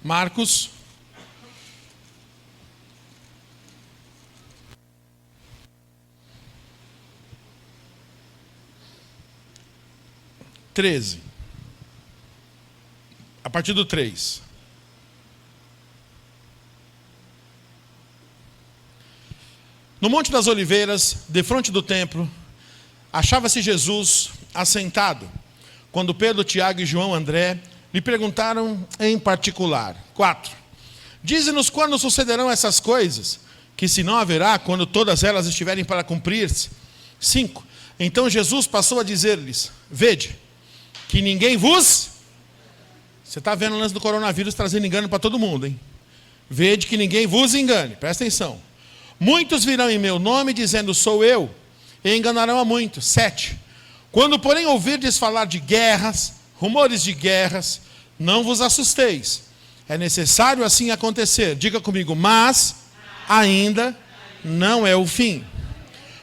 Marcos. A partir do 3. No Monte das Oliveiras, defronte do templo, achava-se Jesus assentado, quando Pedro, Tiago e João André lhe perguntaram em particular. 4. Dize-nos quando sucederão essas coisas, que se não haverá quando todas elas estiverem para cumprir-se. 5. Então Jesus passou a dizer-lhes: vede, que ninguém vos... Você está vendo o lance do coronavírus trazendo engano para todo mundo, hein? Vede que ninguém vos engane, presta atenção. Muitos virão em meu nome dizendo sou eu, e enganarão a muitos. 7. Quando porém ouvirdes falar de guerras, rumores de guerras, não vos assusteis. É necessário assim acontecer. Diga comigo, mas ainda não é o fim.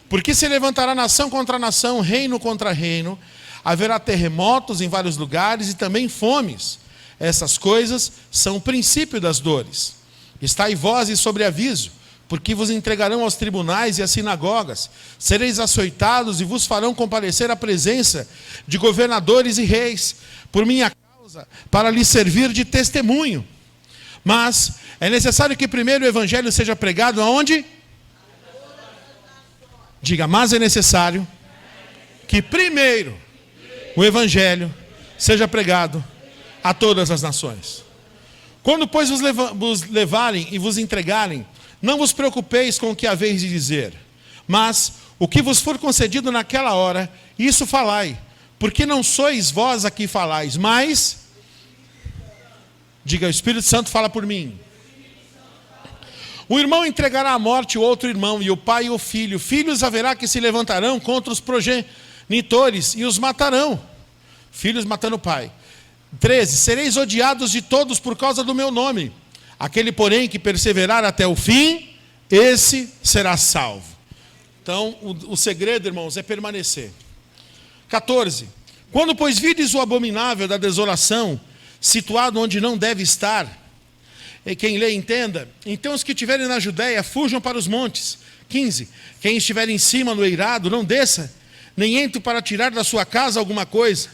Porque se levantará nação contra nação, reino contra reino, haverá terremotos em vários lugares e também fomes. Essas coisas são o princípio das dores. Estai vós e sobre aviso, porque vos entregarão aos tribunais e às sinagogas. Sereis açoitados e vos farão comparecer à presença de governadores e reis, por minha causa, para lhes servir de testemunho. Mas é necessário que primeiro o evangelho seja pregado aonde? Diga, mas é necessário que primeiro o evangelho seja pregado a todas as nações. Quando, pois, vos levarem e vos entregarem, não vos preocupeis com o que haveis de dizer, mas o que vos for concedido naquela hora, isso falai, porque não sois vós a que falais, mas, diga, o Espírito Santo fala por mim. O irmão entregará à morte o outro irmão, e o pai e o filho. Filhos haverá que se levantarão contra os progenitores e os matarão. Filhos matando o pai. 13. Sereis odiados de todos por causa do meu nome. Aquele, porém, que perseverar até o fim, esse será salvo. Então, o segredo, irmãos, é permanecer. 14. Quando, pois, vides o abominável da desolação, situado onde não deve estar, e quem lê entenda, então os que estiverem na Judéia fujam para os montes. 15. Quem estiver em cima no eirado, não desça, nem entre para tirar da sua casa alguma coisa.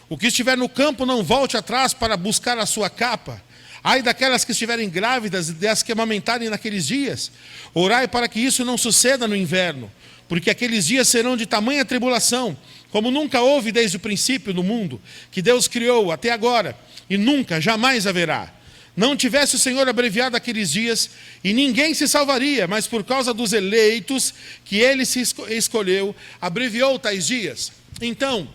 O que estiver no campo, não volte atrás para buscar a sua capa. Ai daquelas que estiverem grávidas e das que amamentarem naqueles dias. Orai para que isso não suceda no inverno, porque aqueles dias serão de tamanha tribulação, como nunca houve desde o princípio do mundo, que Deus criou até agora, e nunca, jamais haverá. Não tivesse o Senhor abreviado aqueles dias, e ninguém se salvaria, mas por causa dos eleitos que ele se escolheu, abreviou tais dias. Então,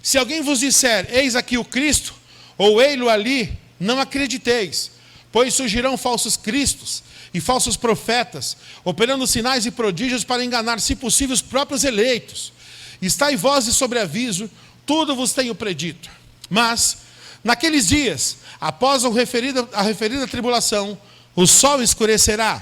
se alguém vos disser, eis aqui o Cristo, ou ei-lo ali, não acrediteis, pois surgirão falsos cristos e falsos profetas, operando sinais e prodígios para enganar, se possível, os próprios eleitos. Estai vós de sobreaviso, tudo vos tenho predito. Mas, naqueles dias, após a referida tribulação, o sol escurecerá,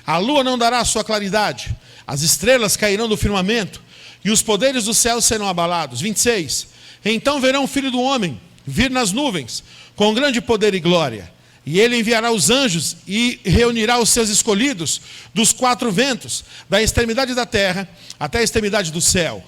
a lua não dará sua claridade, as estrelas cairão do firmamento, e os poderes do céu serão abalados. 26. Então verão o Filho do Homem vir nas nuvens, com grande poder e glória. E ele enviará os anjos e reunirá os seus escolhidos dos 4 ventos, da extremidade da terra até a extremidade do céu.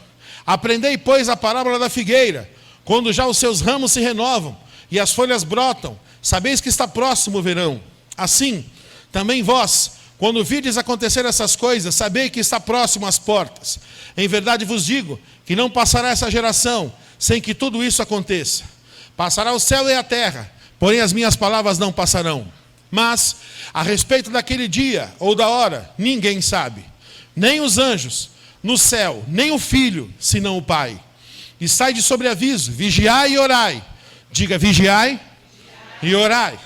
Aprendei, pois, a parábola da figueira, quando já os seus ramos se renovam e as folhas brotam, sabeis que está próximo o verão. Assim, também vós, quando virdes acontecer essas coisas, sabei que está próximo às portas. Em verdade vos digo que não passará essa geração sem que tudo isso aconteça. Passará o céu e a terra, porém as minhas palavras não passarão. Mas, a respeito daquele dia ou da hora, ninguém sabe. Nem os anjos no céu, nem o Filho, senão o Pai. E sai de sobreaviso, vigiai e orai. Diga, vigiai e orai.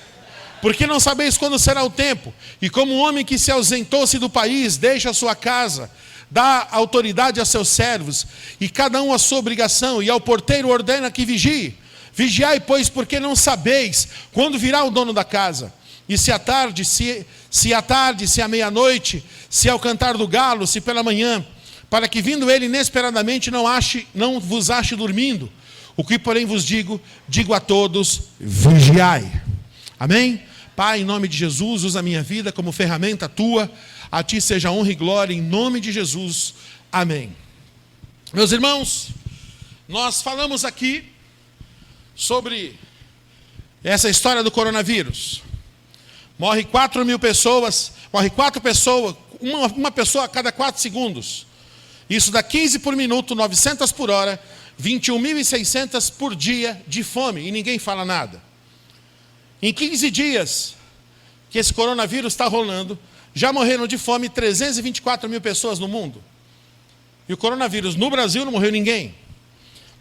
Porque não sabeis quando será o tempo. E como um homem que se ausentou-se do país, deixa a sua casa, dá autoridade a seus servos, e cada um a sua obrigação, e ao porteiro ordena que vigie. Vigiai, pois, porque não sabeis quando virá o dono da casa. E se à tarde, se à tarde, se à meia-noite, se ao cantar do galo, se pela manhã, para que vindo ele inesperadamente não vos ache dormindo. O que, porém, vos digo a todos, vigiai. Amém? Pai, em nome de Jesus, usa a minha vida como ferramenta tua. A ti seja honra e glória, em nome de Jesus. Amém. Meus irmãos, nós falamos aqui sobre essa história do coronavírus. Morre 4.000 pessoas, morre 4 pessoas, uma pessoa a cada 4 segundos. Isso dá 15 por minuto, 900 por hora, 21.600 por dia de fome, e ninguém fala nada. Em 15 dias que esse coronavírus está rolando, já morreram de fome 324.000 pessoas no mundo. E o coronavírus, no Brasil não morreu ninguém.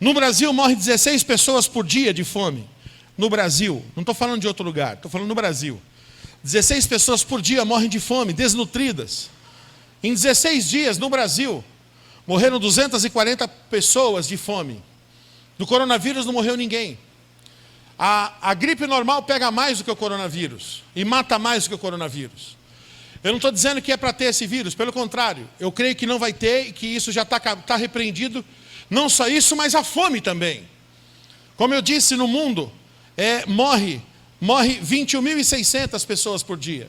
No Brasil morre 16 pessoas por dia de fome. No Brasil, não estou falando de outro lugar, estou falando no Brasil. 16 pessoas por dia morrem de fome, desnutridas. Em 16 dias, no Brasil, morreram 240 pessoas de fome. Do coronavírus não morreu ninguém. A gripe normal pega mais do que o coronavírus e mata mais do que o coronavírus. Eu não estou dizendo que é para ter esse vírus, pelo contrário, eu creio que não vai ter e que isso já está repreendido. Não só isso, mas a fome também. Como eu disse, no mundo morre 21.600 pessoas por dia.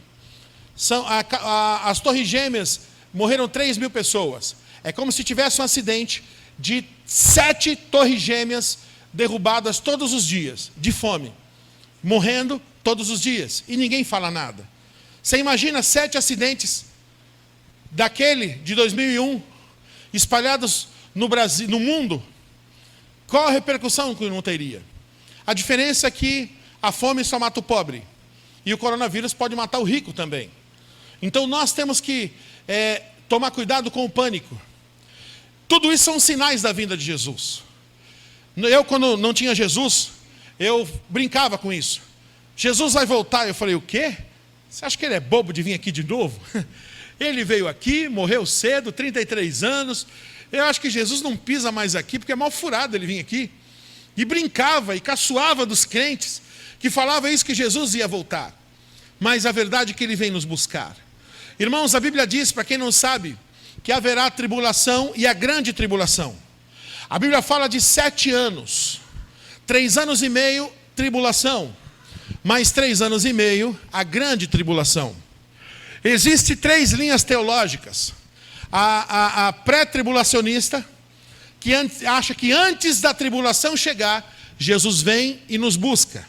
As Torres Gêmeas morreram 3.000 pessoas. É como se tivesse um acidente de 7 Torres Gêmeas derrubadas todos os dias, de fome, morrendo todos os dias, e ninguém fala nada. Você imagina 7 acidentes daquele de 2001, espalhados no Brasil, no mundo, qual a repercussão que não teria? A diferença é que a fome só mata o pobre, e o coronavírus pode matar o rico também. Então nós temos que tomar cuidado com o pânico. Tudo isso são sinais da vinda de Jesus. Eu, quando não tinha Jesus, eu brincava com isso. Jesus vai voltar. Eu falei, o quê? Você acha que ele é bobo de vir aqui de novo? Ele veio aqui, morreu cedo, 33 anos. Eu acho que Jesus não pisa mais aqui, porque é mal furado ele vir aqui. E brincava e caçoava dos crentes, que falava isso, que Jesus ia voltar. Mas a verdade é que ele vem nos buscar. Irmãos, a Bíblia diz, para quem não sabe, que haverá tribulação e a grande tribulação. A Bíblia fala de 7 anos, 3 anos e meio, tribulação, mais 3 anos e meio, a grande tribulação. Existem 3 linhas teológicas. A pré-tribulacionista, que acha que antes da tribulação chegar, Jesus vem e nos busca.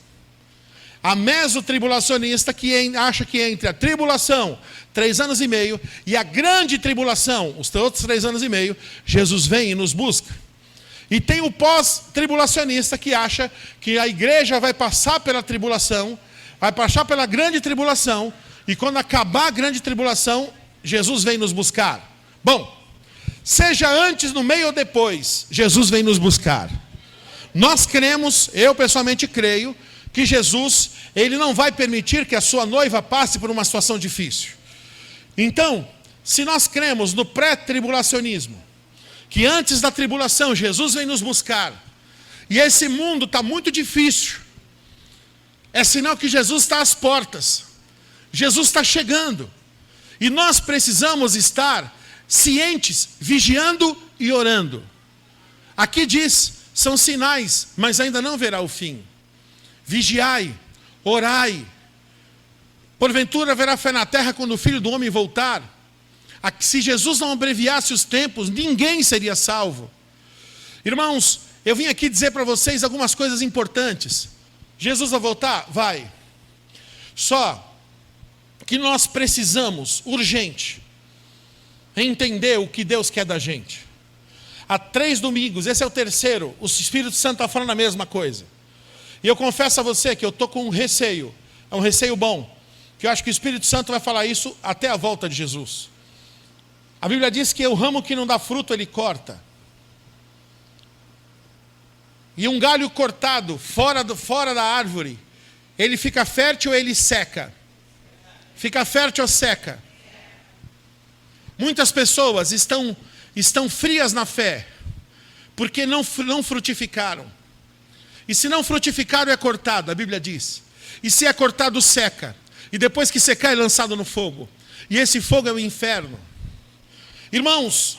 A mesotribulacionista, que acha que entre a tribulação, 3 anos e meio, e a grande tribulação, os outros 3 anos e meio, Jesus vem e nos busca. E tem o pós-tribulacionista, que acha que a igreja vai passar pela tribulação, vai passar pela grande tribulação, e quando acabar a grande tribulação, Jesus vem nos buscar. Bom, seja antes, no meio ou depois, Jesus vem nos buscar. Nós cremos, eu pessoalmente creio, que Jesus, ele não vai permitir que a sua noiva passe por uma situação difícil. Então, se nós cremos no pré-tribulacionismo, que antes da tribulação Jesus vem nos buscar, e esse mundo está muito difícil, é sinal que Jesus está às portas, Jesus está chegando, e nós precisamos estar cientes, vigiando e orando. Aqui diz, são sinais, mas ainda não verá o fim. Vigiai, orai, porventura haverá fé na terra quando o Filho do Homem voltar. Se Jesus não abreviasse os tempos, ninguém seria salvo. Irmãos, eu vim aqui dizer para vocês algumas coisas importantes. Jesus vai voltar? Vai. Só que nós precisamos, urgente, entender o que Deus quer da gente. Há 3 domingos, esse é o terceiro, o Espírito Santo está falando a mesma coisa. E eu confesso a você que eu estou com um receio, é um receio bom, que eu acho que o Espírito Santo vai falar isso até a volta de Jesus. A Bíblia diz que o ramo que não dá fruto, ele corta. E um galho cortado, fora da árvore, ele fica fértil ou ele seca? Fica fértil ou seca? Muitas pessoas estão frias na fé, porque não frutificaram. E se não frutificaram, é cortado, a Bíblia diz. E se é cortado, seca. E depois que secar, é lançado no fogo. E esse fogo é o inferno. Irmãos,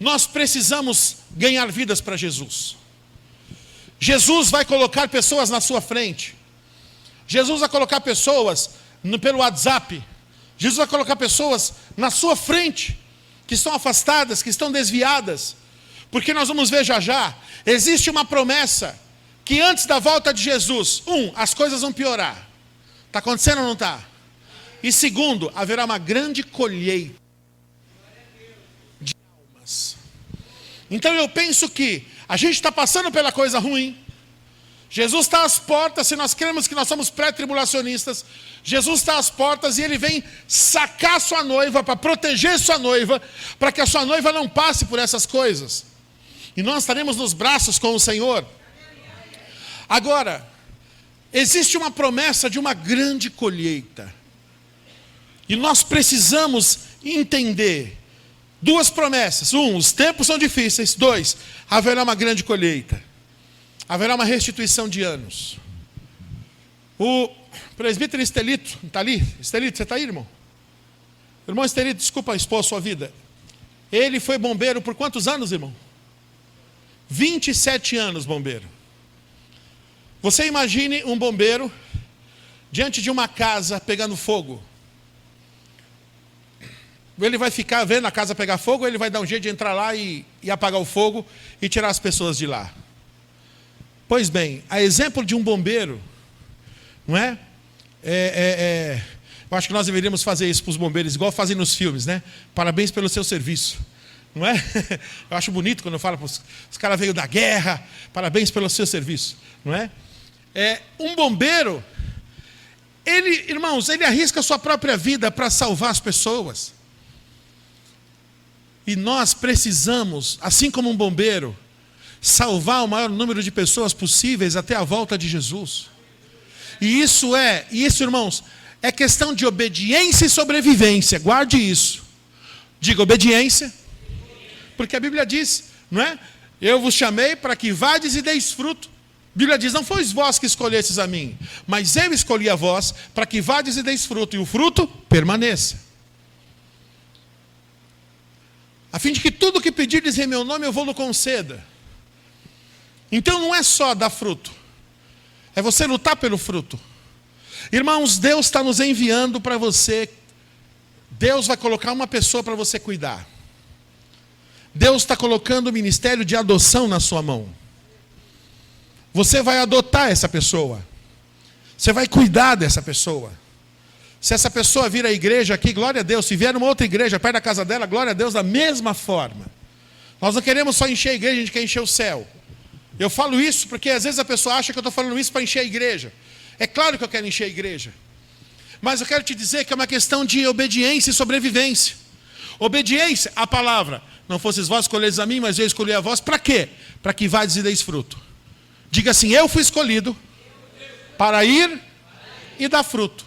nós precisamos ganhar vidas para Jesus. Jesus vai colocar pessoas na sua frente. Jesus vai colocar pessoas pelo WhatsApp. Jesus vai colocar pessoas na sua frente, que estão afastadas, que estão desviadas. Porque nós vamos ver já já, existe uma promessa, que antes da volta de Jesus, as coisas vão piorar. Está acontecendo ou não está? E segundo, haverá uma grande colheita de almas. Então eu penso que a gente está passando pela coisa ruim. Jesus está às portas, se nós cremos que nós somos pré-tribulacionistas, Jesus está às portas e Ele vem sacar sua noiva, para proteger sua noiva, para que a sua noiva não passe por essas coisas. E nós estaremos nos braços com o Senhor. Agora, existe uma promessa de uma grande colheita. E nós precisamos entender duas promessas. Os tempos são difíceis. 2, haverá uma grande colheita. Haverá uma restituição de anos. O presbítero Estelito, está ali? Estelito, você está aí, irmão? Irmão Estelito, desculpa expor a sua vida. Ele foi bombeiro por quantos anos, irmão? 27 anos bombeiro. Você imagine um bombeiro diante de uma casa pegando fogo. Ele vai ficar vendo a casa pegar fogo, ou ele vai dar um jeito de entrar lá e apagar o fogo e tirar as pessoas de lá? Pois bem, a exemplo de um bombeiro, não é? Eu acho que nós deveríamos fazer isso para os bombeiros, igual fazem nos filmes, né? Parabéns pelo seu serviço, não é? Eu acho bonito quando eu falo para os caras veio da guerra, parabéns pelo seu serviço, não é? Um bombeiro, irmãos, ele arrisca a sua própria vida para salvar as pessoas. E nós precisamos, assim como um bombeiro, salvar o maior número de pessoas possíveis até a volta de Jesus. E isso, irmãos, é questão de obediência e sobrevivência. Guarde isso. Diga obediência, porque a Bíblia diz, não é? Eu vos chamei para que vades e deis fruto. A Bíblia diz, não fois vós que escolhestes a mim, mas eu escolhi a vós para que vades e deis fruto, e o fruto permaneça. A fim de que tudo que pedirdes em meu nome eu vou-lo conceda. Então não é só dar fruto, é você lutar pelo fruto. Irmãos, Deus está nos enviando para você. Deus vai colocar uma pessoa para você cuidar. Deus está colocando o ministério de adoção na sua mão. Você vai adotar essa pessoa. Você vai cuidar dessa pessoa. Se essa pessoa vir à igreja aqui, glória a Deus. Se vier uma outra igreja perto da casa dela, glória a Deus, da mesma forma. Nós não queremos só encher a igreja, a gente quer encher o céu. Eu falo isso porque às vezes a pessoa acha que eu estou falando isso para encher a igreja. É claro que eu quero encher a igreja. Mas eu quero te dizer que é uma questão de obediência e sobrevivência. Obediência à palavra. Não fosses vós escolheres a mim, mas eu escolhi a vós. Para quê? Para que vades e deis fruto. Diga assim, eu fui escolhido para ir e dar fruto.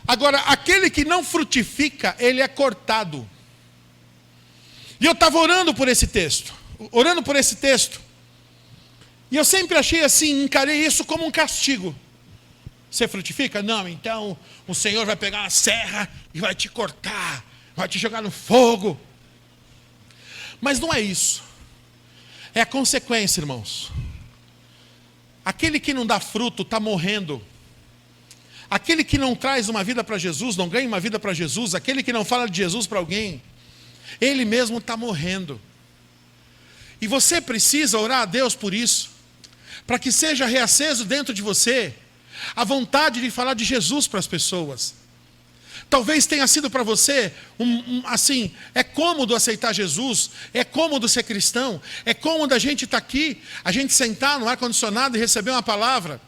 Agora, aquele que não frutifica, ele é cortado. E eu estava orando por esse texto. E eu sempre achei assim, encarei isso como um castigo. Você frutifica? Não, então o Senhor vai pegar uma serra e vai te cortar, vai te jogar no fogo. Mas não é isso. É a consequência, irmãos. Aquele que não dá fruto está morrendo. Aquele que não traz uma vida para Jesus, não ganha uma vida para Jesus, aquele que não fala de Jesus para alguém, ele mesmo está morrendo. E você precisa orar a Deus por isso, para que seja reaceso dentro de você a vontade de falar de Jesus para as pessoas. Talvez tenha sido para você, assim, é cômodo aceitar Jesus, é cômodo ser cristão, é cômodo a gente estar aqui, a gente sentar no ar-condicionado e receber uma palavra.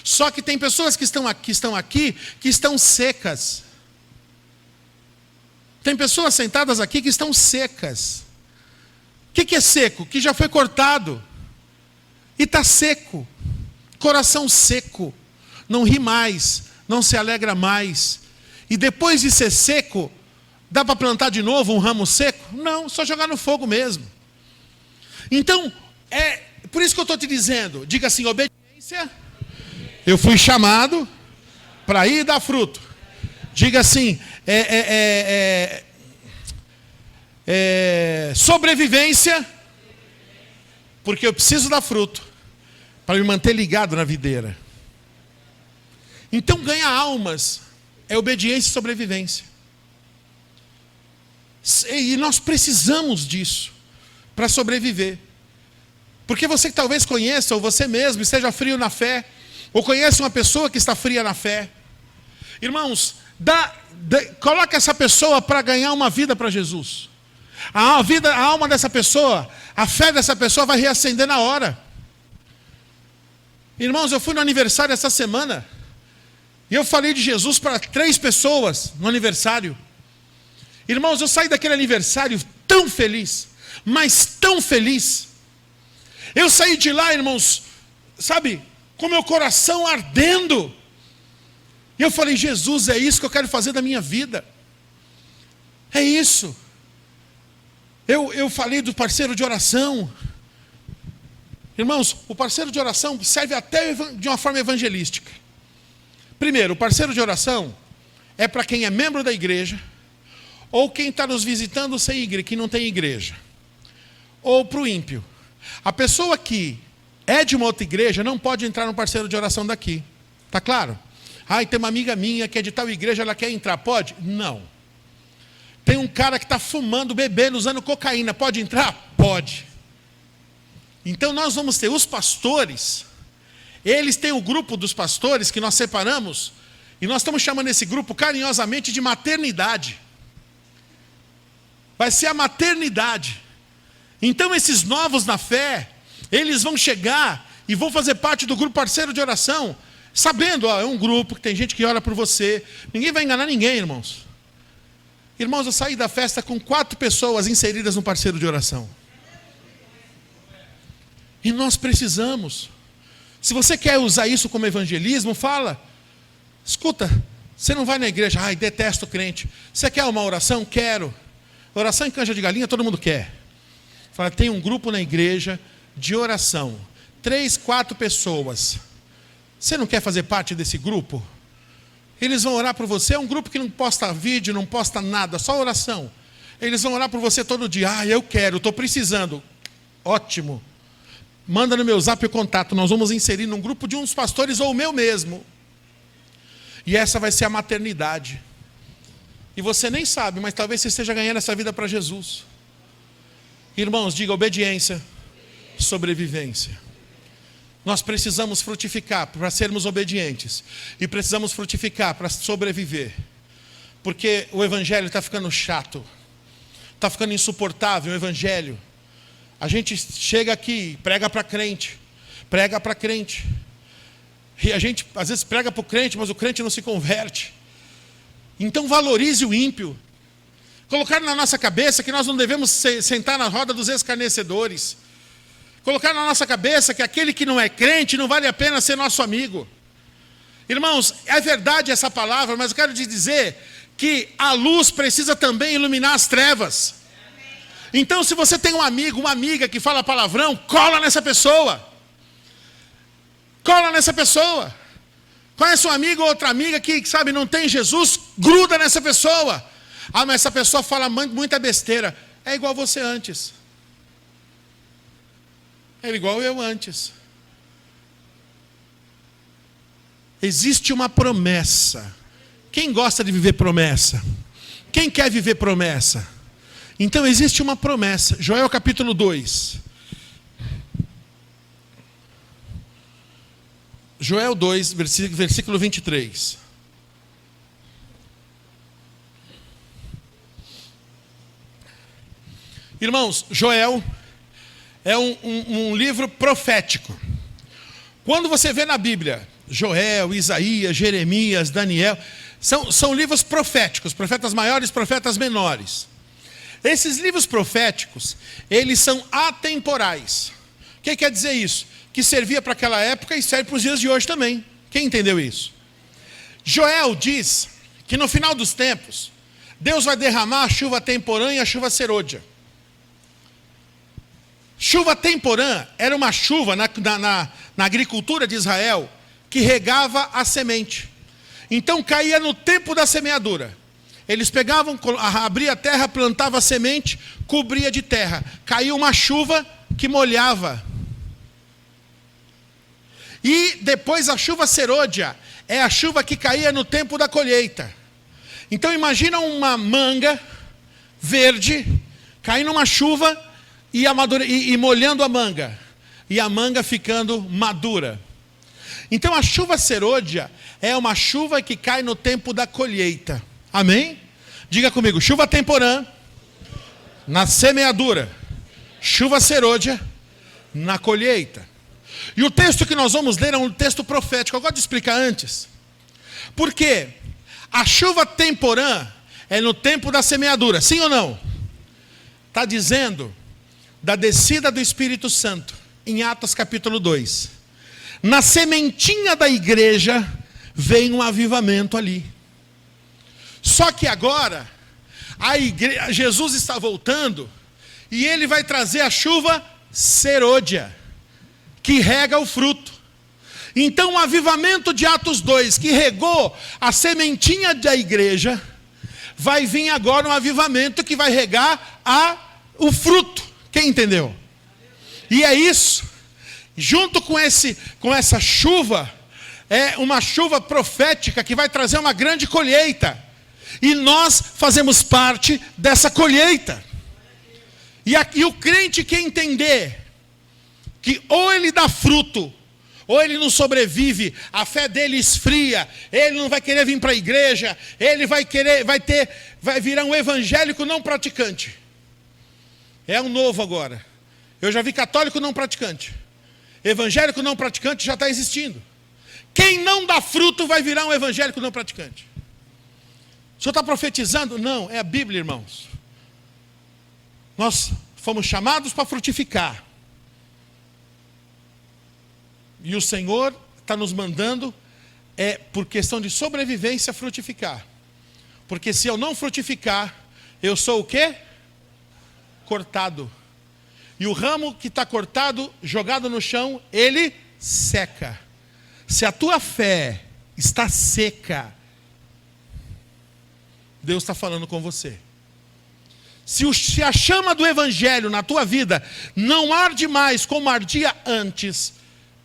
Só que tem pessoas que estão aqui, que estão secas. Tem pessoas sentadas aqui que estão secas. O que é seco? Que já foi cortado. E está seco. Coração seco. Não ri mais. Não se alegra mais. E depois de ser seco, dá para plantar de novo um ramo seco? Não, só jogar no fogo mesmo. Então, é por isso que eu estou te dizendo. Diga assim, obediência. Eu fui chamado para ir dar fruto. Diga assim, sobrevivência, porque eu preciso dar fruto para me manter ligado na videira. Então ganhar almas é obediência e sobrevivência. E nós precisamos disso para sobreviver. Porque você que talvez conheça, ou você mesmo esteja frio na fé, ou conhece uma pessoa que está fria na fé. Irmãos, coloca essa pessoa para ganhar uma vida para Jesus. A alma dessa pessoa, a fé dessa pessoa vai reacender na hora. Irmãos, eu fui no aniversário essa semana, e eu falei de Jesus para 3 pessoas no aniversário. Irmãos, eu saí daquele aniversário tão feliz, mas tão feliz. Eu saí de lá, irmãos, sabe, com meu coração ardendo. E eu falei, Jesus, é isso que eu quero fazer da minha vida. É isso. Eu falei do parceiro de oração. Irmãos, o parceiro de oração serve até de uma forma evangelística. Primeiro, o parceiro de oração é para quem é membro da igreja, ou quem está nos visitando sem igreja, que não tem igreja, ou para o ímpio. A pessoa que é de uma outra igreja não pode entrar no parceiro de oração daqui. Está claro? Ah, tem uma amiga minha que é de tal igreja, ela quer entrar. Pode? Não. Tem um cara que está fumando, bebendo, usando cocaína. Pode entrar? Pode. Então nós vamos ter os pastores. Eles têm o grupo dos pastores que nós separamos. E nós estamos chamando esse grupo carinhosamente de maternidade. Vai ser a maternidade. Então esses novos na fé, eles vão chegar e vão fazer parte do grupo parceiro de oração, sabendo, é um grupo que tem gente que ora por você. Ninguém vai enganar ninguém, irmãos. Irmãos, eu saí da festa com 4 pessoas inseridas no parceiro de oração. E nós precisamos. Se você quer usar isso como evangelismo, fala. Escuta, você não vai na igreja, ai, detesto crente. Você quer uma oração? Quero. Oração em canja de galinha, todo mundo quer. Fala, tem um grupo na igreja de oração. 3, 4 pessoas. Você não quer fazer parte desse grupo? Eles vão orar por você. É um grupo que não posta vídeo, não posta nada, só oração. Eles vão orar por você todo dia. Ah, eu quero, estou precisando. Ótimo. Manda no meu zap o contato. Nós vamos inserir num grupo de uns pastores ou o meu mesmo. E essa vai ser a maternidade. E você nem sabe, mas talvez você esteja ganhando essa vida para Jesus. Irmãos, diga obediência, sobrevivência. Nós precisamos frutificar para sermos obedientes. E precisamos frutificar para sobreviver. Porque o evangelho está ficando chato. Está ficando insuportável o evangelho. A gente chega aqui, prega para crente. Prega para crente. E a gente às vezes prega para o crente, mas o crente não se converte. Então valorize o ímpio. Colocar na nossa cabeça que nós não devemos sentar na roda dos escarnecedores. Colocar na nossa cabeça que aquele que não é crente não vale a pena ser nosso amigo. Irmãos, é verdade essa palavra, mas eu quero te dizer que a luz precisa também iluminar as trevas. Então, se você tem um amigo, uma amiga que fala palavrão, cola nessa pessoa. Cola nessa pessoa. Conhece um amigo ou outra amiga que, sabe, não tem Jesus, gruda nessa pessoa. Ah, mas essa pessoa fala muita besteira. É igual você antes. É igual eu antes. Existe uma promessa. Quem gosta de viver promessa? Quem quer viver promessa? Então existe uma promessa. Joel capítulo 2. Joel 2, versículo 23. Irmãos, Joel é um livro profético. Quando você vê na Bíblia, Joel, Isaías, Jeremias, Daniel, são livros proféticos, profetas maiores, profetas menores. Esses livros proféticos, eles são atemporais. O que quer dizer isso? Que servia para aquela época e serve para os dias de hoje também. Quem entendeu isso? Joel diz que no final dos tempos, Deus vai derramar a chuva temporã e a chuva serôdia. Chuva temporã era uma chuva na agricultura de Israel que regava a semente. Então caía no tempo da semeadura. Eles pegavam, abria a terra, plantava a semente, cobria de terra. Caiu uma chuva que molhava. E depois a chuva serôdia é a chuva que caía no tempo da colheita. Então imagina uma manga verde caindo uma chuva e molhando a manga. E a manga ficando madura. Então a chuva serôdia é uma chuva que cai no tempo da colheita. Amém? Diga comigo, chuva temporã na semeadura, chuva serôdia na colheita. E o texto que nós vamos ler é um texto profético. Eu gosto de explicar antes. Porque a chuva temporã é no tempo da semeadura, sim ou não? Está dizendo da descida do Espírito Santo, em Atos capítulo 2. Na sementinha da igreja, vem um avivamento ali. Só que agora, Jesus está voltando, e ele vai trazer a chuva serôdia, que rega o fruto. Então o avivamento de Atos 2, que regou a sementinha da igreja, vai vir agora um avivamento que vai regar o fruto. Quem entendeu? E é isso. Junto com essa chuva, é uma chuva profética que vai trazer uma grande colheita. E nós fazemos parte dessa colheita. E o crente quer entender que ou ele dá fruto, ou ele não sobrevive, a fé dele esfria, ele não vai querer vir para a igreja, ele vai virar um evangélico não praticante. É um novo agora. Eu já vi católico não praticante. Evangélico não praticante já está existindo. Quem não dá fruto vai virar um evangélico não praticante. O senhor está profetizando? Não, é a Bíblia, irmãos. Nós fomos chamados para frutificar. E o Senhor está nos mandando, por questão de sobrevivência, frutificar. Porque se eu não frutificar, eu sou o quê? Cortado. E o ramo que está cortado, jogado no chão, ele seca. Se a tua fé está seca, Deus está falando com você. Se a chama do Evangelho na tua vida não arde mais como ardia antes,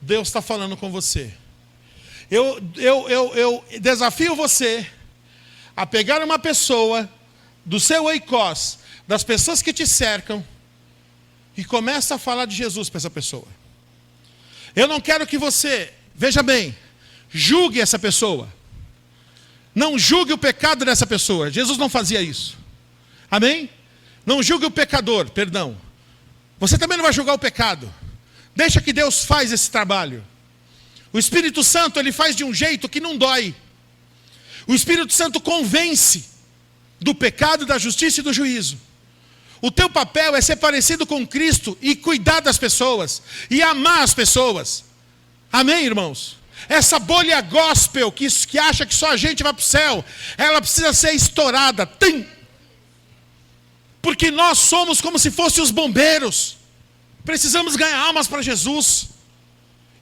Deus está falando com você. Eu desafio você a pegar uma pessoa do seu oikos, das pessoas que te cercam, e começa a falar de Jesus para essa pessoa. Eu não quero que você, veja bem, julgue essa pessoa. Não julgue o pecado dessa pessoa. Jesus não fazia isso. Amém? Não julgue o pecador, perdão. Você também não vai julgar o pecado. Deixa que Deus faz esse trabalho. O Espírito Santo, ele faz de um jeito que não dói. O Espírito Santo convence do pecado, da justiça e do juízo. O teu papel é ser parecido com Cristo e cuidar das pessoas e amar as pessoas. Amém, irmãos? Essa bolha gospel que acha que só a gente vai para o céu, ela precisa ser estourada. Tim! Porque nós somos como se fossem os bombeiros. Precisamos ganhar almas para Jesus.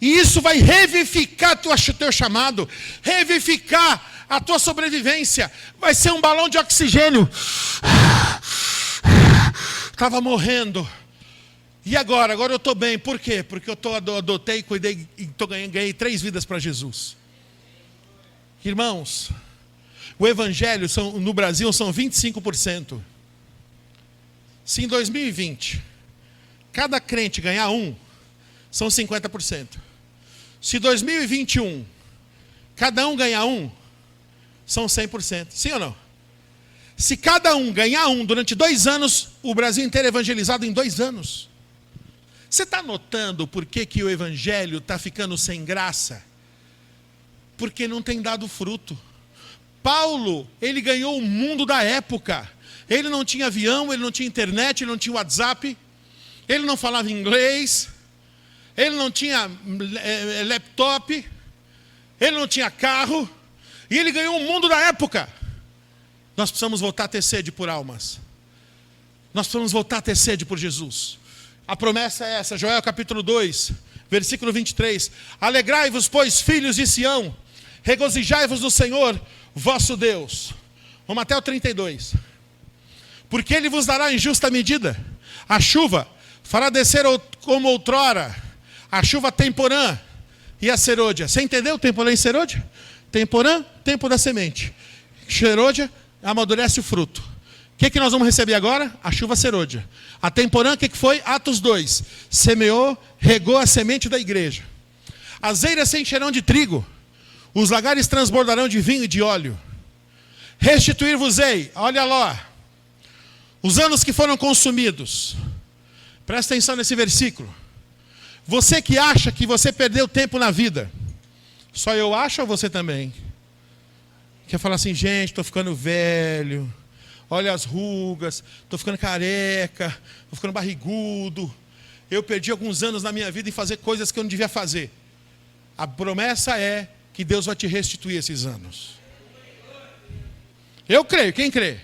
E isso vai revivificar o teu chamado, revivificar a tua sobrevivência. Vai ser um balão de oxigênio. Estava morrendo. E agora? Agora eu estou bem. Por quê? Porque eu adotei, cuidei e ganhei 3 vidas para Jesus. Irmãos, o evangelho no Brasil são 25%. Se em 2020 cada crente ganhar um, são 50%. Se 2021 cada um ganhar um, são 100%. Sim ou não? Se cada um ganhar um durante 2 anos, o Brasil inteiro é evangelizado em 2 anos. Você está notando por que o evangelho está ficando sem graça? Porque não tem dado fruto. Paulo, ele ganhou o mundo da época. Ele não tinha avião, ele não tinha internet, ele não tinha WhatsApp, ele não falava inglês, ele não tinha laptop, ele não tinha carro, e ele ganhou o mundo da época. Nós precisamos voltar a ter sede por almas. Nós precisamos voltar a ter sede por Jesus. A promessa é essa, Joel capítulo 2, versículo 23. Alegrai-vos, pois, filhos de Sião, regozijai-vos no Senhor, vosso Deus. Vamos até o 32. Porque Ele vos dará em justa medida. A chuva fará descer como outrora, a chuva temporã, e a serôdia. Você entendeu? Temporã e serôdia? Temporã, tempo da semente. Serôdia, amadurece o fruto. O que nós vamos receber agora? A chuva serôdia. A temporã, o que foi? Atos 2. Semeou, regou a semente da igreja. As eiras se encherão de trigo. Os lagares transbordarão de vinho e de óleo. Restituir-vos-ei, olha lá, os anos que foram consumidos. Presta atenção nesse versículo. Você que acha que você perdeu tempo na vida, só eu acho ou você também? Quer falar assim, gente, estou ficando velho, olha as rugas, estou ficando careca, estou ficando barrigudo, eu perdi alguns anos na minha vida em fazer coisas que eu não devia fazer. A promessa é que Deus vai te restituir esses anos. Eu creio, quem crê?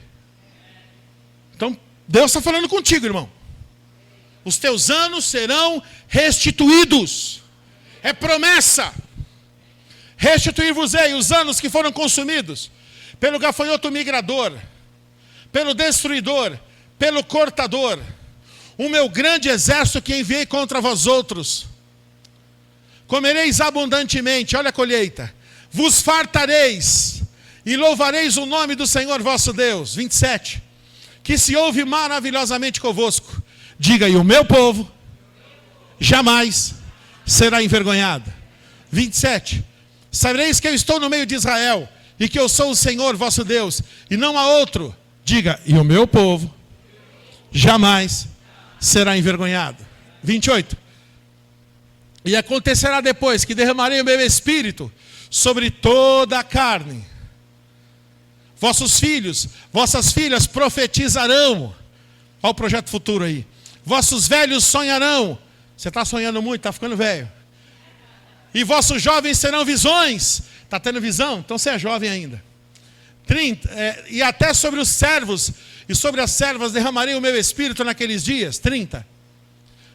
Então, Deus está falando contigo, irmão. Os teus anos serão restituídos. É promessa. Restituir-vos-ei os anos que foram consumidos pelo gafanhoto migrador, pelo destruidor, pelo cortador. O meu grande exército que enviei contra vós outros. Comereis abundantemente, olha a colheita. Vos fartareis e louvareis o nome do Senhor vosso Deus. 27. Que se ouve maravilhosamente convosco. Diga aí, o meu povo jamais será envergonhado. 27. Sabereis que eu estou no meio de Israel, e que eu sou o Senhor vosso Deus, e não há outro. Diga, e o meu povo jamais será envergonhado. 28. E acontecerá depois que derramarei o meu espírito sobre toda a carne. Vossos filhos, vossas filhas profetizarão. Olha o projeto futuro aí. Vossos velhos sonharão. Você está sonhando muito, está ficando velho. E vossos jovens terão visões. Está tendo visão? Então você é jovem ainda. 30. E até sobre os servos e sobre as servas derramarei o meu espírito naqueles dias. 30.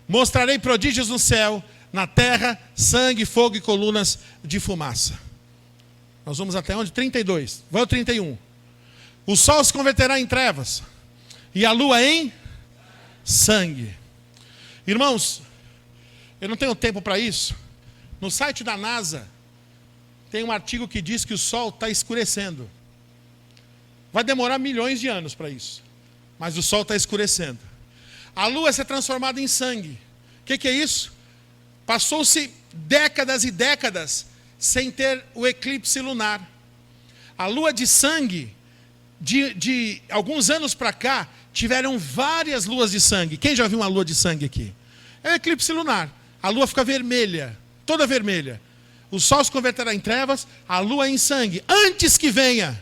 Mostrarei prodígios no céu, na terra, sangue, fogo e colunas de fumaça. Nós vamos até onde? 32. Vai ao 31. O sol se converterá em trevas, e a lua em sangue. Irmãos, eu não tenho tempo para isso. No site da NASA, tem um artigo que diz que o sol está escurecendo. Vai demorar milhões de anos para isso, mas o sol está escurecendo. A lua vai ser transformada em sangue. O que é isso? Passou-se décadas e décadas sem ter o eclipse lunar. A lua de sangue, de alguns anos para cá, tiveram várias luas de sangue. Quem já viu uma lua de sangue aqui? É o eclipse lunar. A lua fica vermelha, toda vermelha. O sol se converterá em trevas, a lua em sangue. Antes que venha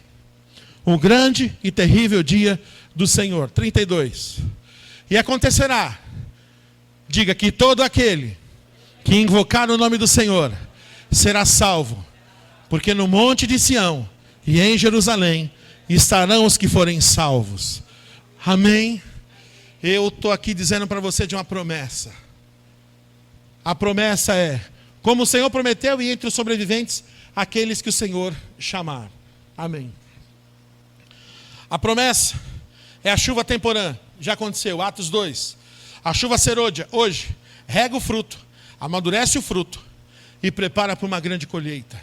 o grande e terrível dia do Senhor. 32. E acontecerá, diga que todo aquele que invocar o nome do Senhor será salvo. Porque no monte de Sião e em Jerusalém estarão os que forem salvos. Amém? Eu estou aqui dizendo para você de uma promessa. A promessa é, como o Senhor prometeu, e entre os sobreviventes, aqueles que o Senhor chamar. Amém. A promessa é a chuva temporã. Já aconteceu, Atos 2. A chuva serôdia, hoje, rega o fruto, amadurece o fruto e prepara para uma grande colheita.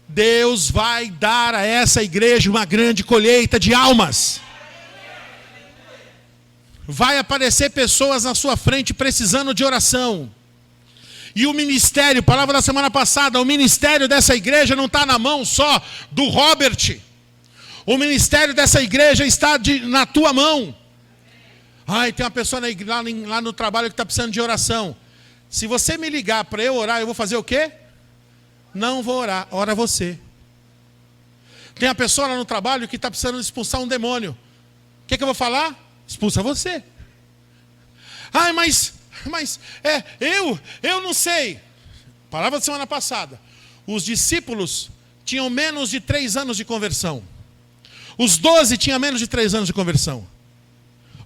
Deus vai dar a essa igreja uma grande colheita de almas. Vai aparecer pessoas na sua frente precisando de oração. E o ministério, palavra da semana passada, o ministério dessa igreja não está na mão só do Robert. O ministério dessa igreja está na tua mão. Ai, tem uma pessoa lá no trabalho que está precisando de oração. Se você me ligar para eu orar, eu vou fazer o quê? Não vou orar, ora você. Tem uma pessoa lá no trabalho que está precisando expulsar um demônio. O que eu vou falar? Expulsa você. Ai, mas eu não sei. Palavra da semana passada. Os discípulos tinham menos de 3 anos de conversão. Os 12 tinham menos de 3 anos de conversão.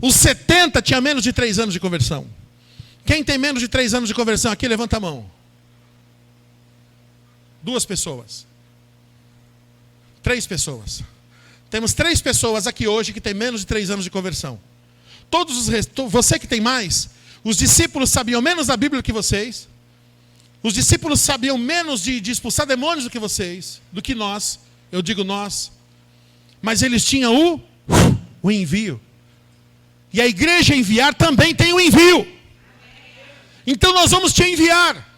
Os 70 tinham menos de 3 anos de conversão. Quem tem menos de 3 anos de conversão aqui, levanta a mão. 2 pessoas. 3 pessoas. Temos 3 pessoas aqui hoje que têm menos de 3 anos de conversão. Todos os restos, você que tem mais, os discípulos sabiam menos da Bíblia que vocês. Os discípulos sabiam menos de expulsar demônios do que nós. Eu digo nós. Mas eles tinham o envio. E a igreja enviar também tem o envio. Então nós vamos te enviar.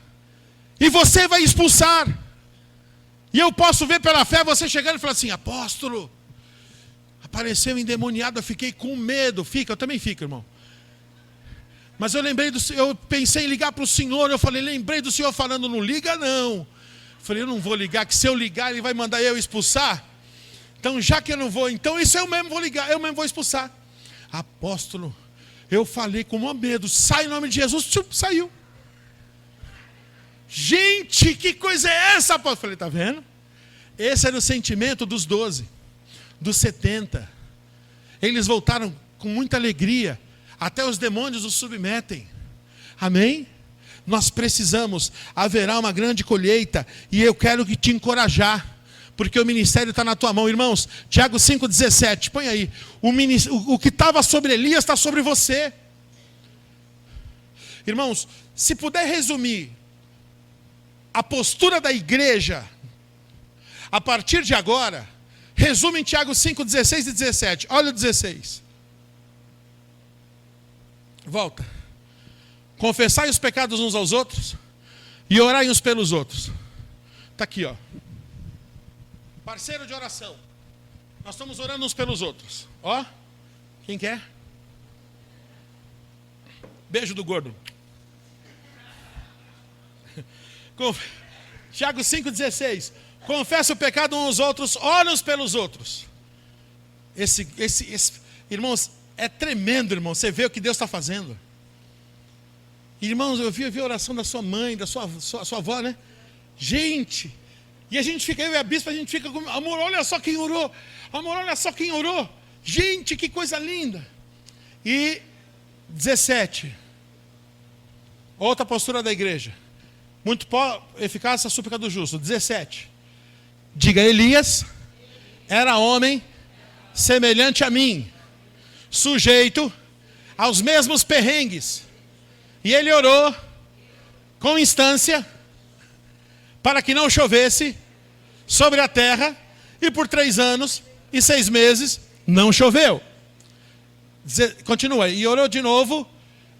E você vai expulsar. E eu posso ver pela fé você chegando e falar assim: apóstolo, apareceu endemoniado, eu fiquei com medo. Eu também fico, irmão. Mas eu pensei em ligar para o senhor. Eu falei, lembrei do senhor falando, não liga não. Eu falei, eu não vou ligar, que se eu ligar ele vai mandar eu expulsar. Então já que eu não vou, então isso eu mesmo vou ligar, eu mesmo vou expulsar. Apóstolo, eu falei com o maior medo, sai em nome de Jesus, saiu. Gente, que coisa é essa, apóstolo? Eu falei, tá vendo? Esse era o sentimento dos 12, dos 70. Eles voltaram com muita alegria. Até os demônios os submetem. Amém? Nós precisamos. Haverá uma grande colheita. E eu quero te encorajar. Porque o ministério está na tua mão. Irmãos, Tiago 5,17. Põe aí. O que estava sobre Elias está sobre você. Irmãos, se puder resumir a postura da igreja a partir de agora, resume em Tiago 5,16 e 17. Olha o 16. Volta. Confessai os pecados uns aos outros e orai uns pelos outros. Está aqui, ó. Parceiro de oração. Nós estamos orando uns pelos outros. Ó. Quem quer? Beijo do gordo. Tiago 5,16. Confessa o pecado uns aos outros, ora uns pelos outros. Irmãos, é tremendo, irmão. Você vê o que Deus está fazendo. Irmãos, eu vi a oração da sua mãe, da sua avó, né? Gente, e a gente fica, eu e a bispa, a gente fica com, amor, olha só quem orou. Amor, olha só quem orou. Gente, que coisa linda. E 17. Outra postura da igreja. Muito eficaz a súplica do justo. 17. Diga, Elias era homem semelhante a mim, sujeito aos mesmos perrengues. E ele orou com instância para que não chovesse sobre a terra. E por 3 anos e 6 meses não choveu. Continua. E orou de novo.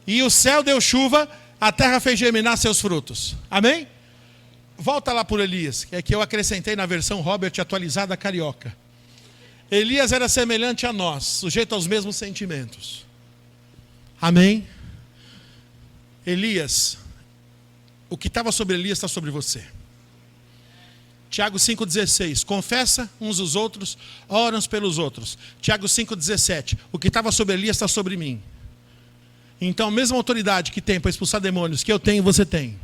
E o céu deu chuva. A terra fez germinar seus frutos. Amém? Volta lá por Elias. Que é que eu acrescentei na versão Robert atualizada carioca. Elias era semelhante a nós, sujeito aos mesmos sentimentos. Amém? Elias, o que estava sobre Elias está sobre você. Tiago 5,16. Confessa uns os outros, ora uns pelos outros. Tiago 5,17. O que estava sobre Elias está sobre mim. Então a mesma autoridade que tem para expulsar demônios que eu tenho, você tem.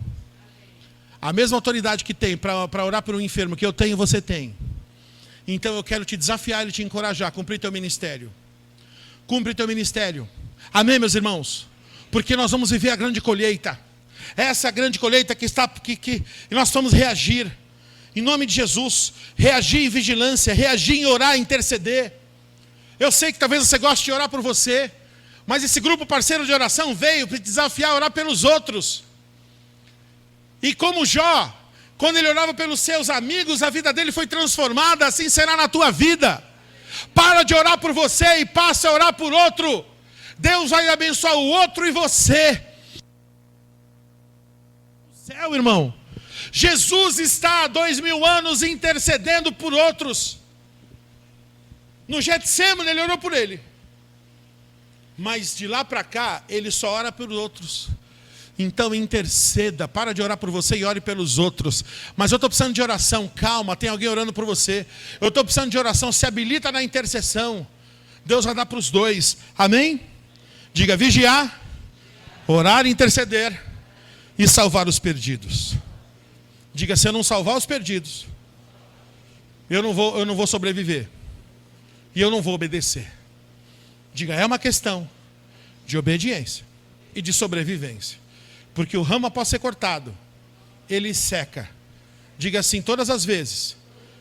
A mesma autoridade que tem para orar por um enfermo que eu tenho, você tem. Então eu quero te desafiar e te encorajar a cumprir teu ministério. Cumpre teu ministério. Amém, meus irmãos? Porque nós vamos viver a grande colheita. Essa grande colheita que nós vamos reagir. Em nome de Jesus. Reagir em vigilância, reagir em orar, interceder. Eu sei que talvez você goste de orar por você. Mas esse grupo parceiro de oração veio para te desafiar a orar pelos outros. E como Jó, quando ele orava pelos seus amigos, a vida dele foi transformada, assim será na tua vida. Para de orar por você e passa a orar por outro. Deus vai abençoar o outro e você. O céu, irmão. Jesus está há 2000 anos intercedendo por outros. No Getsemane ele orou por ele. Mas de lá para cá, ele só ora por outros. Então interceda, para de orar por você e ore pelos outros. Mas eu estou precisando de oração, calma, tem alguém orando por você. Eu estou precisando de oração, se habilita na intercessão. Deus vai dar para os dois, amém? Diga, vigiar, orar, interceder e salvar os perdidos. Diga, se eu não salvar os perdidos, eu não vou sobreviver. E eu não vou obedecer. Diga, é uma questão de obediência e de sobrevivência. Porque o ramo após ser cortado, ele seca. Diga assim, todas as vezes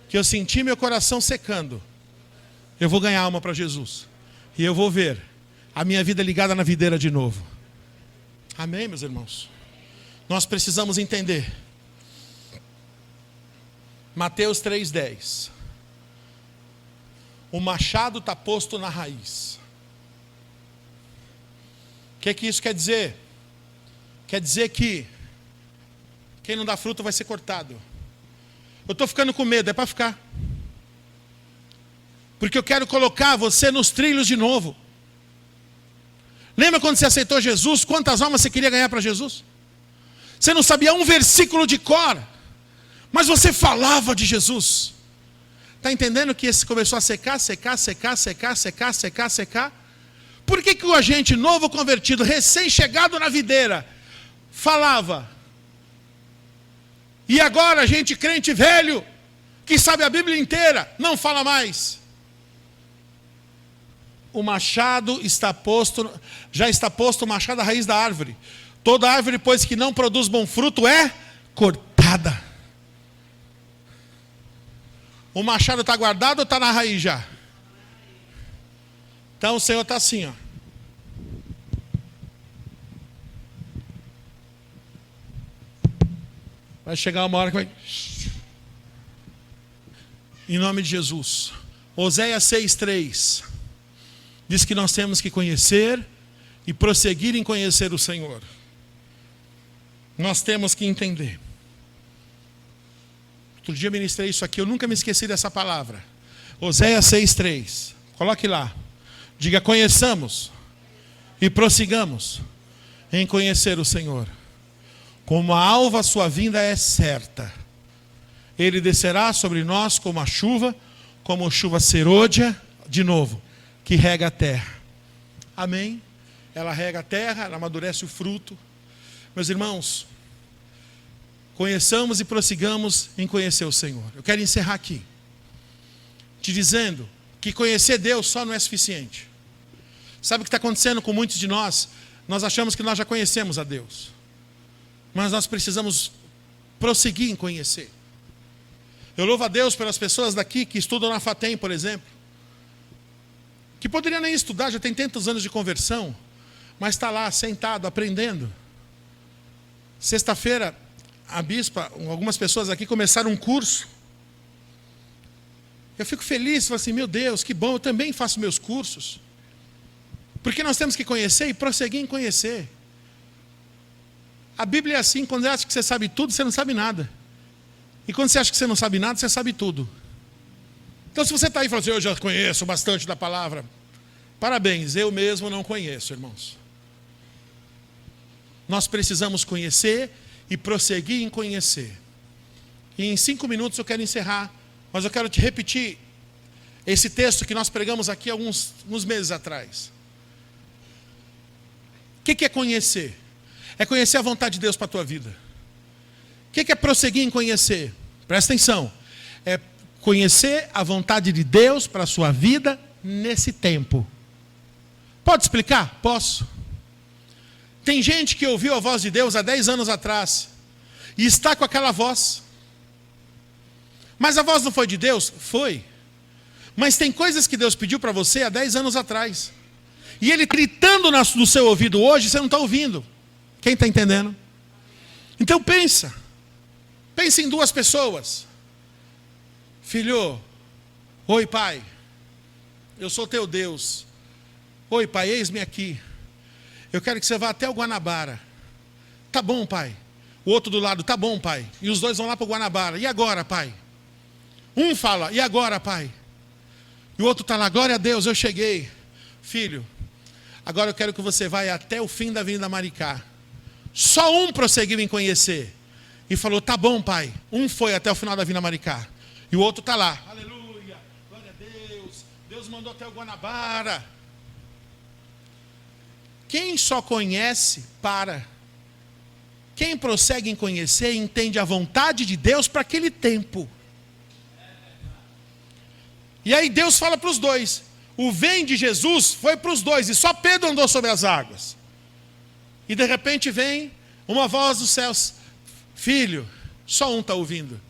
que eu sentir meu coração secando, eu vou ganhar alma para Jesus. E eu vou ver a minha vida ligada na videira de novo. Amém, meus irmãos? Nós precisamos entender Mateus 3,10. O machado está posto na raiz. O que isso quer dizer? Quer dizer que quem não dá fruto vai ser cortado. Eu estou ficando com medo, é para ficar. Porque eu quero colocar você nos trilhos de novo. Lembra quando você aceitou Jesus? Quantas almas você queria ganhar para Jesus? Você não sabia um versículo de cor, mas você falava de Jesus. Está entendendo que esse começou a secar? Por que o agente novo convertido, recém-chegado na videira, falava? E agora a gente crente velho, que sabe a Bíblia inteira, não fala mais. O machado está posto, já está posto o machado à raiz da árvore. Toda árvore, pois, que não produz bom fruto é cortada. O machado está guardado ou está na raiz já? Então o Senhor está assim, ó. Vai chegar uma hora que vai... Em nome de Jesus. Oséias 6,3. Diz que nós temos que conhecer e prosseguir em conhecer o Senhor. Nós temos que entender. Outro dia eu ministrei isso aqui, eu nunca me esqueci dessa palavra. Oséias 6,3. Coloque lá. Diga: conheçamos e prossigamos em conhecer o Senhor. Como a alva, sua vinda é certa. Ele descerá sobre nós como a chuva serôdia, de novo, que rega a terra. Amém? Ela rega a terra, ela amadurece o fruto. Meus irmãos, conheçamos e prossigamos em conhecer o Senhor. Eu quero encerrar aqui, te dizendo que conhecer Deus só não é suficiente. Sabe o que está acontecendo com muitos de nós? Nós achamos que nós já conhecemos a Deus, mas nós precisamos prosseguir em conhecer. Eu louvo a Deus pelas pessoas daqui que estudam na FATEM, por exemplo, que poderiam nem estudar, já tem tantos anos de conversão, mas está lá sentado, aprendendo. Sexta-feira, a bispa, algumas pessoas aqui começaram um curso. Eu fico feliz, falo assim, meu Deus, que bom, eu também faço meus cursos. Porque nós temos que conhecer e prosseguir em conhecer. A Bíblia é assim, quando você acha que você sabe tudo, você não sabe nada. E quando você acha que você não sabe nada, você sabe tudo. Então se você está aí e fala assim, eu já conheço bastante da palavra, parabéns, eu mesmo não conheço, irmãos. Nós precisamos conhecer e prosseguir em conhecer. E em 5 minutos eu quero encerrar, mas eu quero te repetir esse texto que nós pregamos aqui alguns meses atrás. O que é conhecer? É conhecer a vontade de Deus para a tua vida. O que é prosseguir em conhecer? Presta atenção. É conhecer a vontade de Deus para a sua vida nesse tempo. Pode explicar? Posso. Tem gente que ouviu a voz de Deus há 10 anos atrás e está com aquela voz. Mas a voz não foi de Deus? Foi. Mas tem coisas que Deus pediu para você há 10 anos atrás. E Ele gritando no seu ouvido hoje, você não está ouvindo. Quem está entendendo? Então pensa. Pensa em 2 pessoas. Filho, oi pai, eu sou teu Deus. Oi pai, eis-me aqui. Eu quero que você vá até o Guanabara. Tá bom, pai. O outro do lado, tá bom, pai. E os dois vão lá para o Guanabara. E agora, pai? Um fala, e agora, pai? E o outro está lá, glória a Deus, eu cheguei. Filho, agora eu quero que você vá até o fim da Avenida Maricá. Só um prosseguiu em conhecer. E falou, tá bom, pai. Um foi até o final da Avenida Maricá. E o outro está lá. Aleluia, glória a Deus. Deus mandou até o Guanabara. Quem só conhece, para. Quem prossegue em conhecer, entende a vontade de Deus para aquele tempo. E aí Deus fala para os dois. O vem de Jesus foi para os dois. E só Pedro andou sobre as águas. E de repente vem uma voz dos céus. Filho, só um está ouvindo.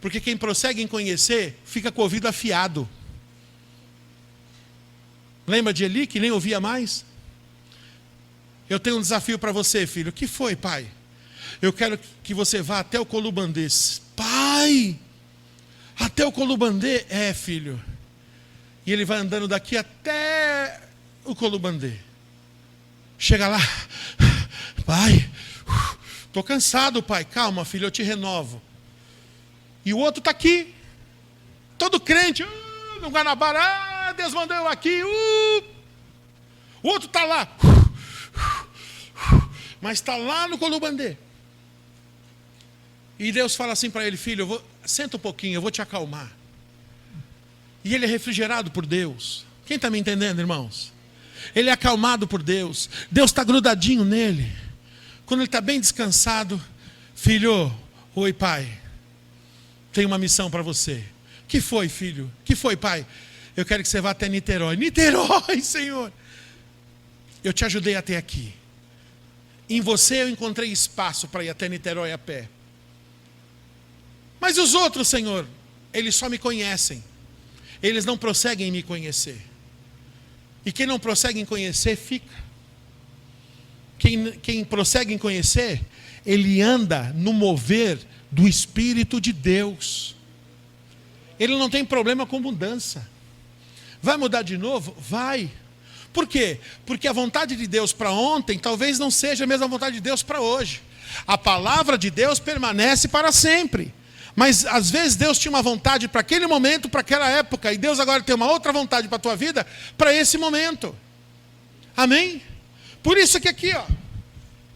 Porque quem prossegue em conhecer, fica com o ouvido afiado. Lembra de Eli, que nem ouvia mais? Eu tenho um desafio para você, filho. O que foi, pai? Eu quero que você vá até o Colubandês. Pai, Até o Colubandê? É, filho. E ele vai andando daqui até o Colubandê. Chega lá. Pai, estou cansado, pai. Calma, filho, eu te renovo. E o outro está aqui. Todo crente. No Guanabara. Deus mandou eu aqui. O outro está lá. Mas está lá no Colubandê. E Deus fala assim para ele: filho, senta um pouquinho, eu vou te acalmar. E ele é refrigerado por Deus. Quem está me entendendo, irmãos? Ele é acalmado por Deus. Deus está grudadinho nele. Quando ele está bem descansado: filho, oi pai, tenho uma missão para você. Que foi, filho? Que foi, pai? Eu quero que você vá até Niterói. Niterói, Senhor. Eu te ajudei até aqui. Em você eu encontrei espaço para ir até Niterói a pé. Mas os outros, Senhor, eles só me conhecem. Eles não prosseguem em me conhecer. E quem não prossegue em conhecer, fica. Quem prossegue em conhecer, ele anda no mover do Espírito de Deus. Ele não tem problema com mudança. Vai mudar de novo? Vai. Por quê? Porque a vontade de Deus para ontem talvez não seja a mesma vontade de Deus para hoje. A palavra de Deus permanece para sempre. Mas às vezes Deus tinha uma vontade para aquele momento, para aquela época, e Deus agora tem uma outra vontade para a tua vida, para esse momento. Amém? Por isso que aqui,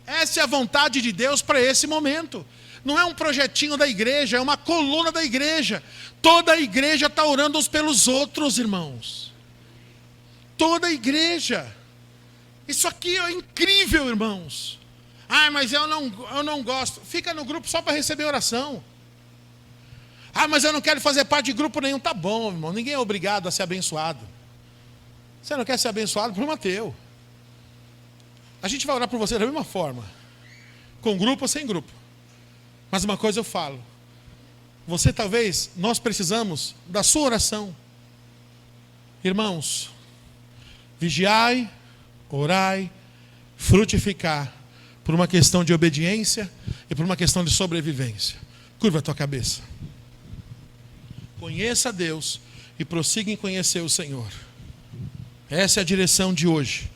essa é a vontade de Deus para esse momento. Não é um projetinho da igreja, é uma coluna da igreja. Toda a igreja está orando uns pelos outros, irmãos. Toda a igreja. Isso aqui é incrível, irmãos. Mas eu não gosto. Fica no grupo só para receber oração. Mas eu não quero fazer parte de grupo nenhum. Tá bom, irmão. Ninguém é obrigado a ser abençoado. Você não quer ser abençoado? Problema teu. A gente vai orar por você da mesma forma. Com grupo ou sem grupo. Mas uma coisa eu falo. Nós precisamos da sua oração. Irmãos, vigiai, orai, frutificar. Por uma questão de obediência e por uma questão de sobrevivência. Curva a tua cabeça. Conheça Deus e prossiga em conhecer o Senhor. Essa é a direção de hoje.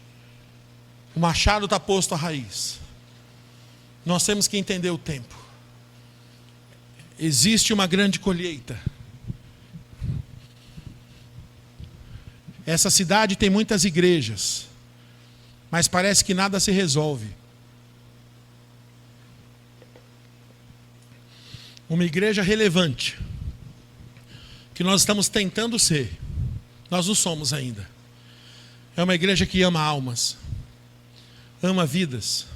O machado está posto à raiz. Nós temos que entender o tempo. Existe uma grande colheita. Essa cidade tem muitas igrejas, mas parece que nada se resolve. Uma igreja relevante, que nós estamos tentando ser, nós não somos ainda. É uma igreja que ama almas, ama vidas.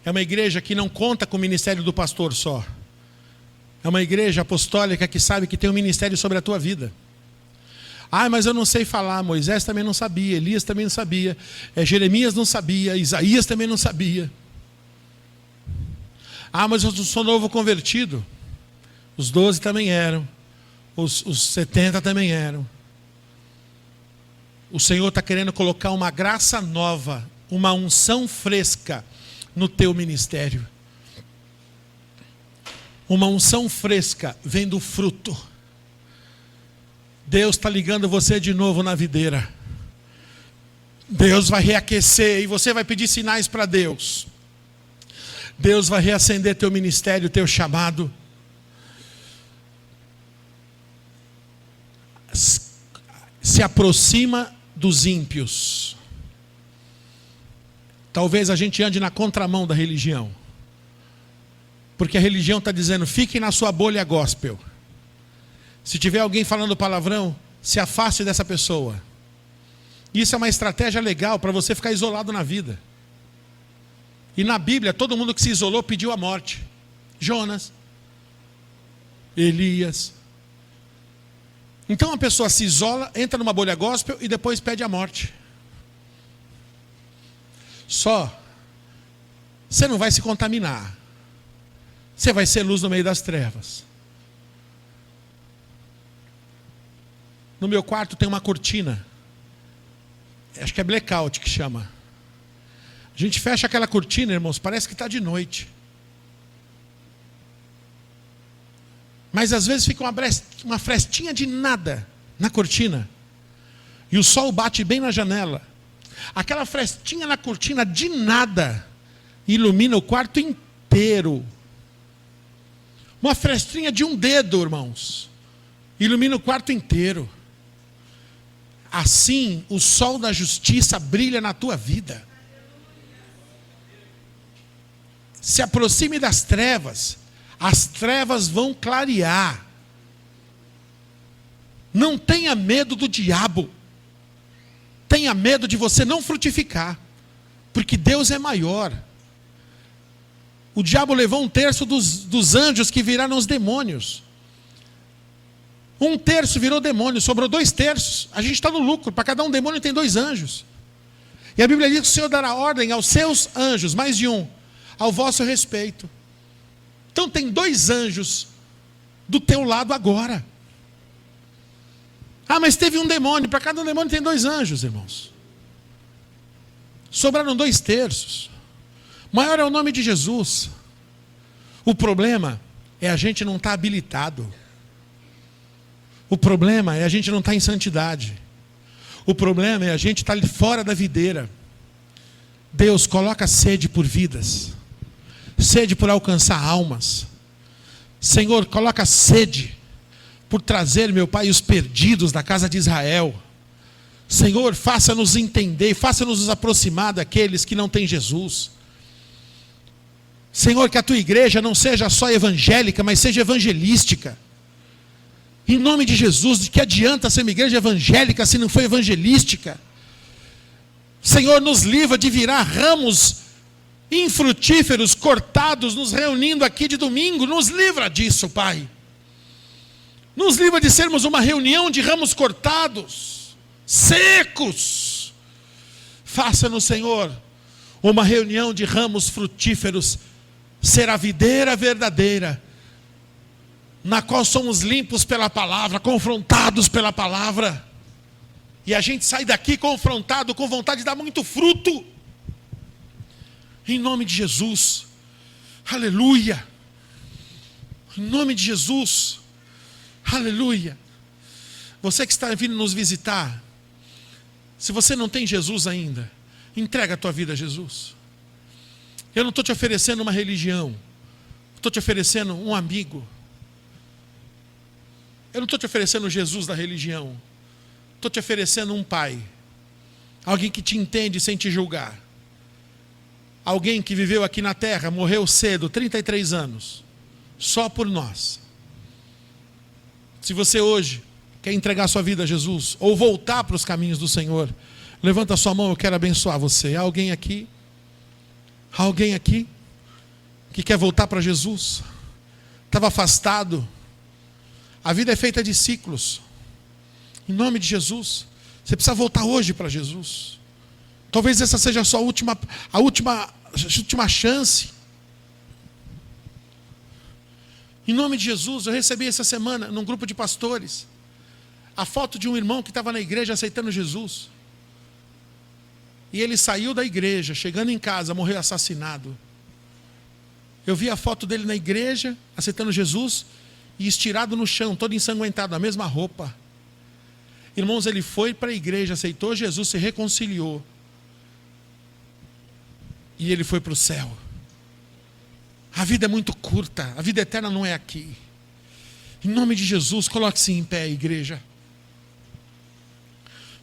É uma igreja que não conta com o ministério do pastor só. É uma igreja apostólica que sabe que tem um ministério sobre a tua vida. Mas eu não sei falar. Moisés também não sabia, Elias também não sabia, Jeremias não sabia, Isaías também não sabia. Mas eu sou novo convertido. Os 12 também eram. Os 70 também eram. O Senhor está querendo colocar uma graça nova, uma unção fresca no teu ministério. Uma unção fresca vem do fruto. Deus está ligando você de novo na videira. Deus vai reaquecer e você vai pedir sinais para Deus. Deus vai reacender teu ministério, teu chamado. Se aproxima dos ímpios. Talvez a gente ande na contramão da religião. Porque a religião está dizendo: fique na sua bolha gospel. Se tiver alguém falando palavrão, se afaste dessa pessoa. Isso é uma estratégia legal para você ficar isolado na vida. E na Bíblia, todo mundo que se isolou pediu a morte. Jonas, Elias. Então a pessoa se isola, entra numa bolha gospel e depois pede a morte. Só, você não vai se contaminar. Você vai ser luz no meio das trevas. No meu quarto tem uma cortina. Acho que é blackout que chama. A gente fecha aquela cortina, irmãos, parece que está de noite. Mas às vezes fica uma frestinha de nada na cortina. E o sol bate bem na janela. Aquela frestinha na cortina de nada ilumina o quarto inteiro. Uma frestinha de um dedo, irmãos, ilumina o quarto inteiro. Assim, o sol da justiça brilha na tua vida. Se aproxime das trevas, as trevas vão clarear. Não tenha medo do diabo. Tenha medo de você não frutificar, porque Deus é maior. O diabo levou 1/3 dos anjos que viraram os demônios. 1/3 virou demônio, sobrou 2/3. A gente está no lucro, para cada um demônio tem 2 anjos. E a Bíblia diz que o Senhor dará ordem aos seus anjos, mais de um, ao vosso respeito. Então tem 2 anjos do teu lado agora. Ah, mas teve um demônio, para cada um demônio tem 2 anjos, irmãos. Sobraram 2/3. Maior é o nome de Jesus. O problema é a gente não estar habilitado. O problema é a gente não estar em santidade. O problema é a gente estar fora da videira. Deus, coloca sede por vidas. Sede por alcançar almas. Senhor, coloca sede por trazer, meu Pai, os perdidos da casa de Israel. Senhor, faça-nos entender, faça-nos nos aproximar daqueles que não têm Jesus. Senhor, que a tua igreja não seja só evangélica, mas seja evangelística. Em nome de Jesus, de que adianta ser uma igreja evangélica se não for evangelística? Senhor, nos livra de virar ramos infrutíferos, cortados, nos reunindo aqui de domingo. Nos livra disso, Pai. Nos livra de sermos uma reunião de ramos cortados, secos. Faça-nos, Senhor, uma reunião de ramos frutíferos, ser a videira verdadeira, na qual somos limpos pela palavra, confrontados pela palavra, e a gente sai daqui confrontado, com vontade de dar muito fruto, em nome de Jesus. Aleluia, em nome de Jesus, aleluia. Você que está vindo nos visitar, se você não tem Jesus ainda, entrega a tua vida a Jesus. Eu não estou te oferecendo uma religião, estou te oferecendo um amigo. Eu não estou te oferecendo Jesus da religião, estou te oferecendo um pai, alguém que te entende sem te julgar, alguém que viveu aqui na terra, morreu cedo, 33 anos, só por nós. Se você hoje quer entregar sua vida a Jesus, ou voltar para os caminhos do Senhor, levanta a sua mão, eu quero abençoar você. Há alguém aqui? Há alguém aqui que quer voltar para Jesus? Estava afastado. A vida é feita de ciclos. Em nome de Jesus, você precisa voltar hoje para Jesus. Talvez essa seja a sua última chance. Em nome de Jesus, eu recebi essa semana, num grupo de pastores, a foto de um irmão que estava na igreja aceitando Jesus. E ele saiu da igreja, chegando em casa, morreu assassinado. Eu vi a foto dele na igreja, aceitando Jesus, e estirado no chão, todo ensanguentado, a mesma roupa. Irmãos, ele foi para a igreja, aceitou Jesus, se reconciliou. E ele foi para o céu. A vida é muito curta, a vida eterna não é aqui. Em nome de Jesus, coloque-se em pé, igreja.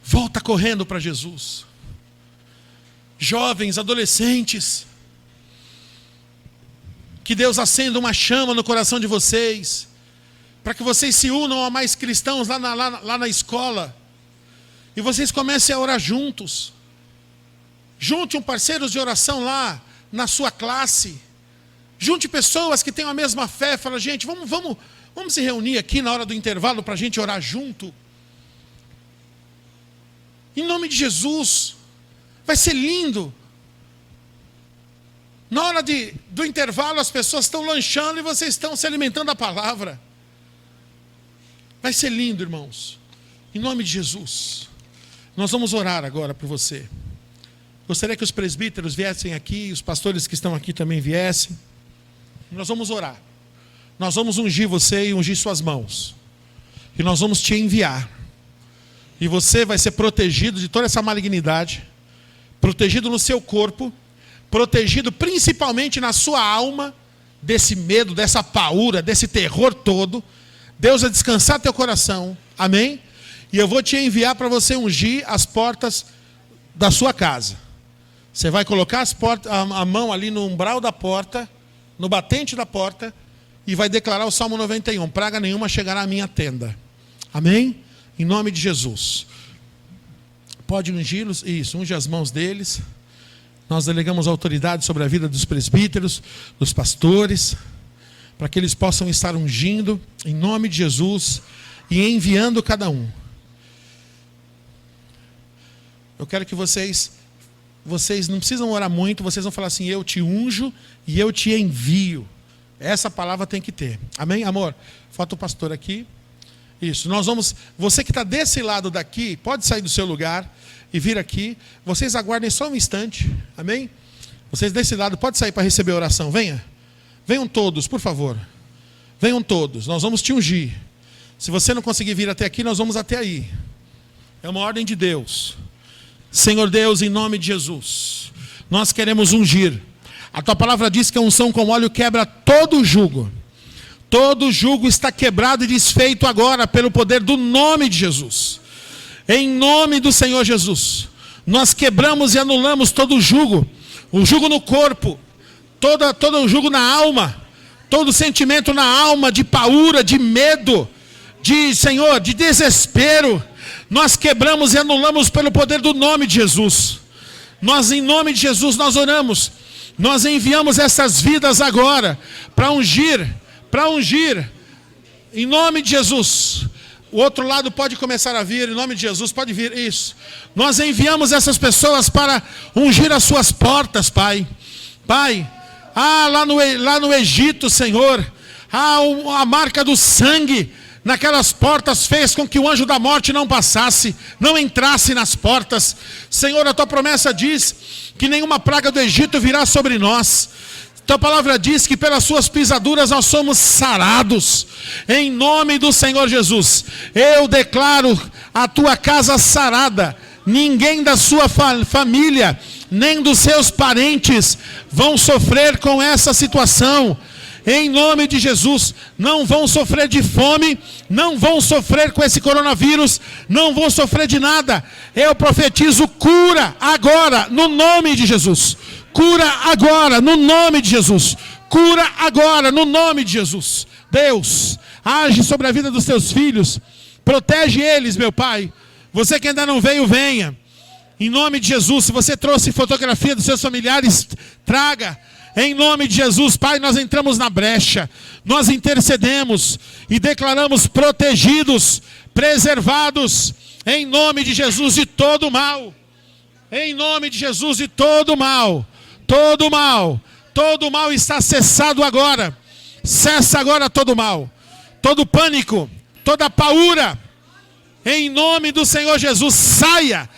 Volta correndo para Jesus. Jovens, adolescentes, que Deus acenda uma chama no coração de vocês, para que vocês se unam a mais cristãos lá na escola, e vocês comecem a orar juntos. Junte um parceiros de oração lá na sua classe. Junte pessoas que tenham a mesma fé. Fala, gente, vamos se reunir aqui na hora do intervalo para a gente orar junto. Em nome de Jesus. Vai ser lindo. Na hora do intervalo as pessoas estão lanchando e vocês estão se alimentando da palavra. Vai ser lindo, irmãos. Em nome de Jesus. Nós vamos orar agora por você. Gostaria que os presbíteros viessem aqui, os pastores que estão aqui também viessem. Nós vamos orar. nós vamos ungir você e ungir suas mãos. E nós vamos te enviar. E você vai ser protegido de toda essa malignidade, protegido no seu corpo, protegido principalmente na sua alma, desse medo, dessa paura, desse terror todo. Deus vai descansar teu coração, amém? E eu vou te enviar para você ungir as portas da sua casa. Você vai colocar a mão ali no umbral da porta, no batente da porta, e vai declarar o Salmo 91, praga nenhuma chegará à minha tenda, amém? Em nome de Jesus. Pode ungí-los, isso, unge as mãos deles. Nós delegamos autoridade sobre a vida dos presbíteros, dos pastores, para que eles possam estar ungindo, em nome de Jesus, e enviando cada um. Eu quero que vocês não precisam orar muito, vocês vão falar assim, eu te unjo e eu te envio. Essa palavra tem que ter. Amém, amor? Falta o pastor aqui. Isso, nós vamos, você que está desse lado daqui, pode sair do seu lugar e vir aqui. Vocês aguardem só um instante, amém? Vocês desse lado, pode sair para receber a oração, venha. Venham todos, por favor. Venham todos, nós vamos te ungir. Se você não conseguir vir até aqui, nós vamos até aí. É uma ordem de Deus. Senhor Deus, em nome de Jesus, nós queremos ungir. A tua palavra diz que a unção com óleo quebra todo o jugo. Todo jugo está quebrado e desfeito agora pelo poder do nome de Jesus. Em nome do Senhor Jesus, nós quebramos e anulamos todo o jugo no corpo, todo o jugo na alma, todo sentimento na alma de paura, de medo, Senhor, de desespero. Nós quebramos e anulamos pelo poder do nome de Jesus. Nós, em nome de Jesus, nós oramos. Nós enviamos essas vidas agora para ungir, em nome de Jesus. O outro lado pode começar a vir, em nome de Jesus, pode vir, isso. Nós enviamos essas pessoas para ungir as suas portas, Pai. Pai, lá no Egito, Senhor, a marca do sangue naquelas portas fez com que o anjo da morte não passasse, não entrasse nas portas. Senhor, a tua promessa diz que nenhuma praga do Egito virá sobre nós. Tua palavra diz que pelas suas pisaduras nós somos sarados. Em nome do Senhor Jesus, eu declaro a tua casa sarada. Ninguém da sua família, nem dos seus parentes vão sofrer com essa situação. Em nome de Jesus, não vão sofrer de fome, não vão sofrer com esse coronavírus, não vão sofrer de nada. Eu profetizo cura agora, no nome de Jesus. Cura agora, no nome de Jesus. Cura agora, no nome de Jesus. Deus, age sobre a vida dos teus filhos. Protege eles, meu Pai. Você que ainda não veio, venha. Em nome de Jesus, se você trouxe fotografia dos seus familiares, traga. Em nome de Jesus, Pai, nós entramos na brecha. Nós intercedemos e declaramos protegidos, preservados. Em nome de Jesus de todo mal. Em nome de Jesus de todo mal. Todo mal está cessado agora. Cessa agora todo mal, todo pânico, toda paura. Em nome do Senhor Jesus, saia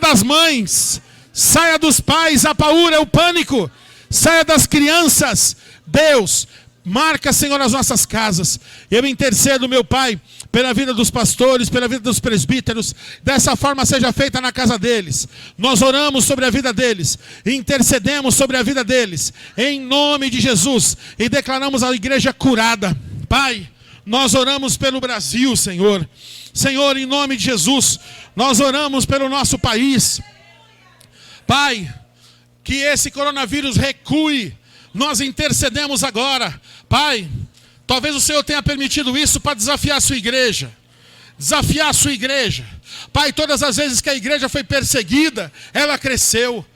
das mães, saia dos pais, a paura, o pânico, saia das crianças. Deus, marca, Senhor, as nossas casas. Eu intercedo, meu Pai, pela vida dos pastores, pela vida dos presbíteros. Dessa forma seja feita na casa deles. Nós oramos sobre a vida deles, intercedemos sobre a vida deles, em nome de Jesus, e declaramos a igreja curada. Pai, nós oramos pelo Brasil, Senhor. Senhor, em nome de Jesus, nós oramos pelo nosso país. Pai, que esse coronavírus recue. Nós intercedemos agora. Pai, talvez o Senhor tenha permitido isso para desafiar a sua igreja. Desafiar a sua igreja. Pai, todas as vezes que a igreja foi perseguida, ela cresceu.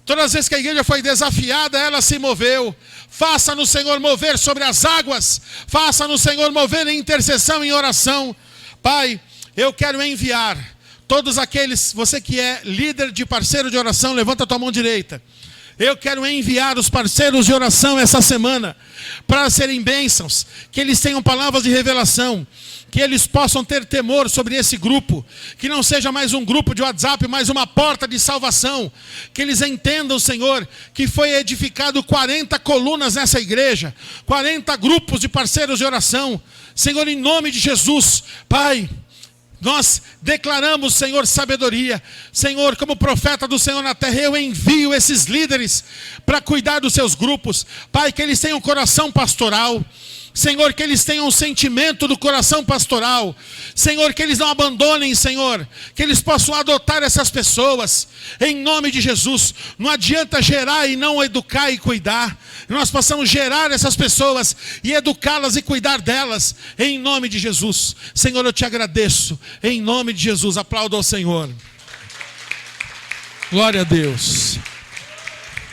Todas as vezes que a igreja foi desafiada, ela se moveu. Faça-no, Senhor, mover sobre as águas. Faça-no, Senhor, mover em intercessão e em oração. Pai, eu quero enviar todos aqueles, você que é líder de parceiro de oração, levanta a tua mão direita. Eu quero enviar os parceiros de oração essa semana para serem bênçãos, que eles tenham palavras de revelação, que eles possam ter temor sobre esse grupo, que não seja mais um grupo de WhatsApp, mas uma porta de salvação, que eles entendam, Senhor, que foi edificado 40 colunas nessa igreja, 40 grupos de parceiros de oração. Senhor, em nome de Jesus, Pai, nós declaramos, Senhor, sabedoria. Senhor, como profeta do Senhor na terra, eu envio esses líderes para cuidar dos seus grupos. Pai, que eles tenham coração pastoral. Senhor, que eles tenham um sentimento do coração pastoral. Senhor, que eles não abandonem, Senhor. Que eles possam adotar essas pessoas. Em nome de Jesus. Não adianta gerar e não educar e cuidar. Nós possamos gerar essas pessoas e educá-las e cuidar delas. Em nome de Jesus. Senhor, eu te agradeço. Em nome de Jesus. Aplauda ao Senhor. Glória a Deus.